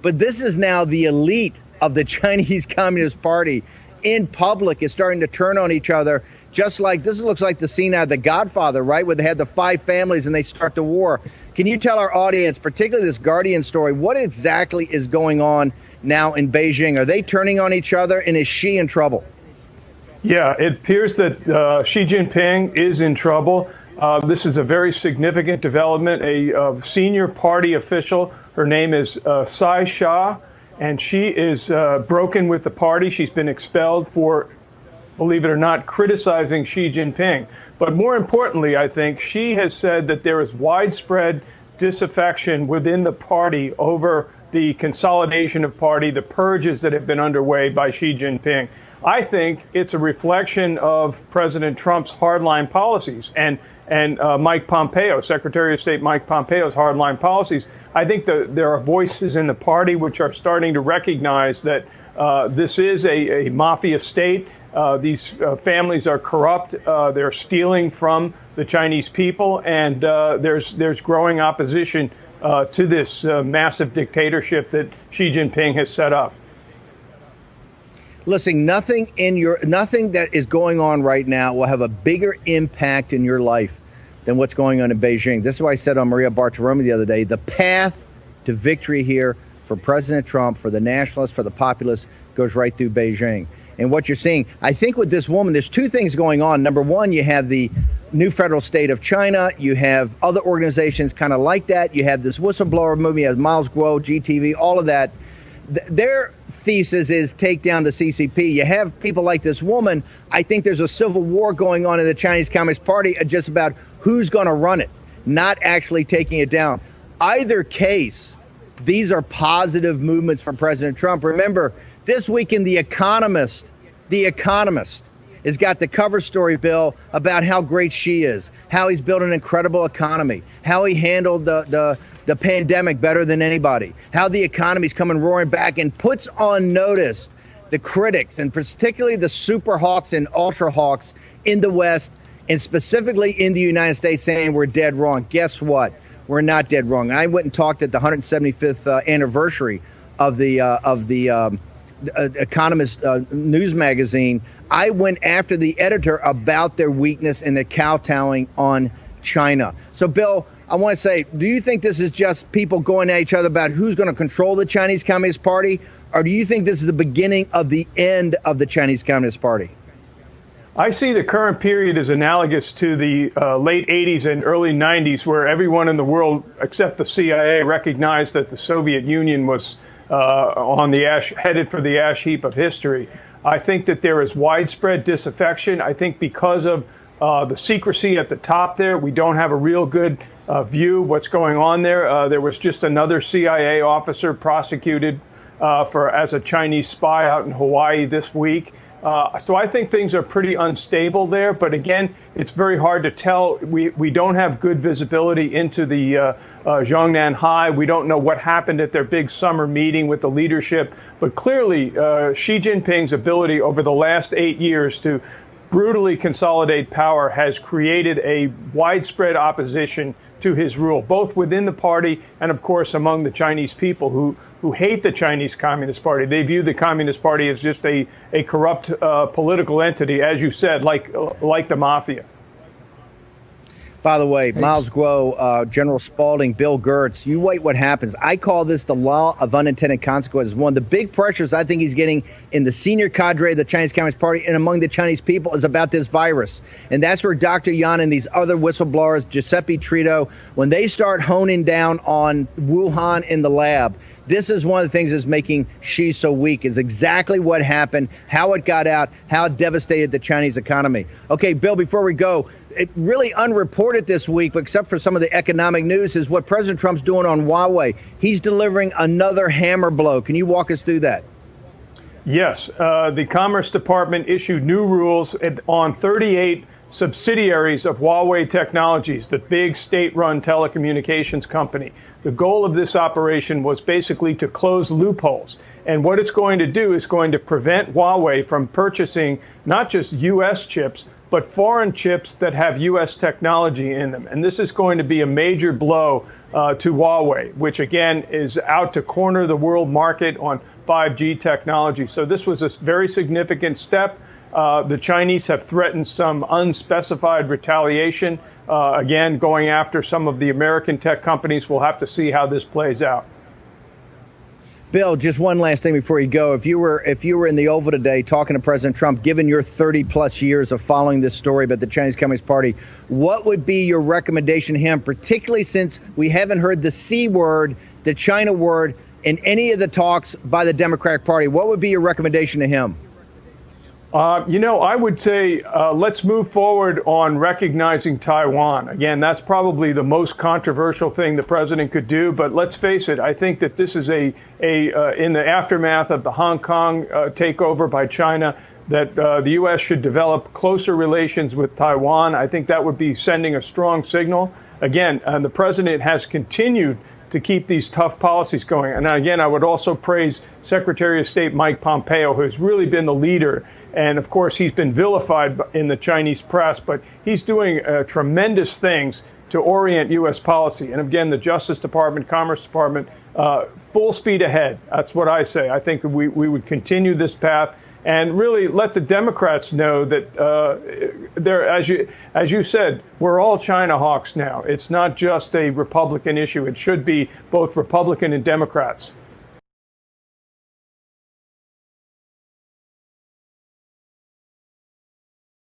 But this is now the elite of the Chinese Communist Party in public is starting to turn on each other. Just like this looks like the scene out of The Godfather, right, where they had the 5 families and they start the war. Can you tell our audience, particularly this Guardian story, what exactly is going on now in Beijing? Are they turning on each other, and is Xi in trouble? Yeah, it appears that Xi Jinping is in trouble. This is a very significant development. A senior party official, her name is Sai Shah, and she is broken with the party. She's been expelled for, believe it or not, criticizing Xi Jinping. But more importantly, I think Xi has said that there is widespread disaffection within the party over the consolidation of party, the purges that have been underway by Xi Jinping. I think it's a reflection of President Trump's hardline policies and Mike Pompeo, Secretary of State Mike Pompeo's hardline policies. I think there are voices in the party which are starting to recognize that this is a mafia state. These families are corrupt. They're stealing from the Chinese people, and there's growing opposition to this massive dictatorship that Xi Jinping has set up. Listen, nothing that is going on right now will have a bigger impact in your life than what's going on in Beijing. This is why I said on Maria Bartiromo the other day, the path to victory here for President Trump, for the nationalists, for the populists, goes right through Beijing. And what you're seeing, I think with this woman, there's 2 things going on. Number one, you have the new federal state of China. You have other organizations kind of like that. You have this whistleblower movement. You have Miles Guo, GTV, all of that. Their thesis is take down the CCP. You have people like this woman. I think there's a civil war going on in the Chinese Communist Party just about who's going to run it, not actually taking it down. Either case, these are positive movements for President Trump. Remember, this week in The Economist has got the cover story, Bill, about how great Xi is, how he's built an incredible economy, how he handled the pandemic better than anybody, how the economy's coming roaring back, and puts on notice the critics, and particularly the super hawks and ultra hawks in the West, and specifically in the United States, saying we're dead wrong. Guess what? We're not dead wrong. I went and talked at the 175th anniversary of the Economist news magazine. I went after the editor about their weakness and their kowtowing on China. So, Bill, I want to say, do you think this is just people going at each other about who's going to control the Chinese Communist Party? Or do you think this is the beginning of the end of the Chinese Communist Party? I see the current period as analogous to the late 80s and early 90s, where everyone in the world except the CIA recognized that the Soviet Union was headed for the ash heap of history. I think that there is widespread disaffection. I think because of the secrecy at the top there, we don't have a real good view of what's going on there. There was just another CIA officer prosecuted as a Chinese spy out in Hawaii this week. So I think things are pretty unstable there. But again, it's very hard to tell. We don't have good visibility into the Zhongnan High. We don't know what happened at their big summer meeting with the leadership. But clearly, Xi Jinping's ability over the last 8 years to brutally consolidate power has created a widespread opposition to his rule, both within the party and, of course, among the Chinese people who hate the Chinese Communist Party. They view the Communist Party as just a corrupt political entity, as you said, like the mafia. By the way, Miles Guo, General Spaulding, Bill Gertz, you wait what happens. I call this the law of unintended consequences. One of the big pressures I think he's getting in the senior cadre of the Chinese Communist Party and among the Chinese people is about this virus. And that's where Dr. Yan and these other whistleblowers, Giuseppe Trito, when they start honing down on Wuhan in the lab, this is one of the things that's making Xi so weak, is exactly what happened, how it got out, how it devastated the Chinese economy. Okay, Bill, before we go, it really unreported this week, except for some of the economic news, is what President Trump's doing on Huawei. He's delivering another hammer blow. Can you walk us through that? Yes. The Commerce Department issued new rules on 38 subsidiaries of Huawei Technologies, the big state-run telecommunications company. The goal of this operation was basically to close loopholes. And what it's going to do is going to prevent Huawei from purchasing not just U.S. chips, but foreign chips that have U.S. technology in them. And this is going to be a major blow to Huawei, which, again, is out to corner the world market on 5G technology. So this was a very significant step. The Chinese have threatened some unspecified retaliation, again, going after some of the American tech companies. We'll have to see how this plays out. Bill, just one last thing before you go. If you were in the Oval today talking to President Trump, given your 30-plus years of following this story about the Chinese Communist Party, what would be your recommendation to him, particularly since we haven't heard the C word, the China word, in any of the talks by the Democratic Party? What would be your recommendation to him? I would say let's move forward on recognizing Taiwan. Again, that's probably the most controversial thing the president could do. But let's face it, I think that this is in the aftermath of the Hong Kong takeover by China, that the U.S. should develop closer relations with Taiwan. I think that would be sending a strong signal. Again, the president has continued to keep these tough policies going. And again, I would also praise Secretary of State Mike Pompeo, who has really been the leader. And of course, he's been vilified in the Chinese press, but he's doing tremendous things to orient U.S. policy. And again, the Justice Department, Commerce Department, full speed ahead. That's what I say. I think we would continue this path and really let the Democrats know that as you said, we're all China hawks now. It's not just a Republican issue. It should be both Republican and Democrats.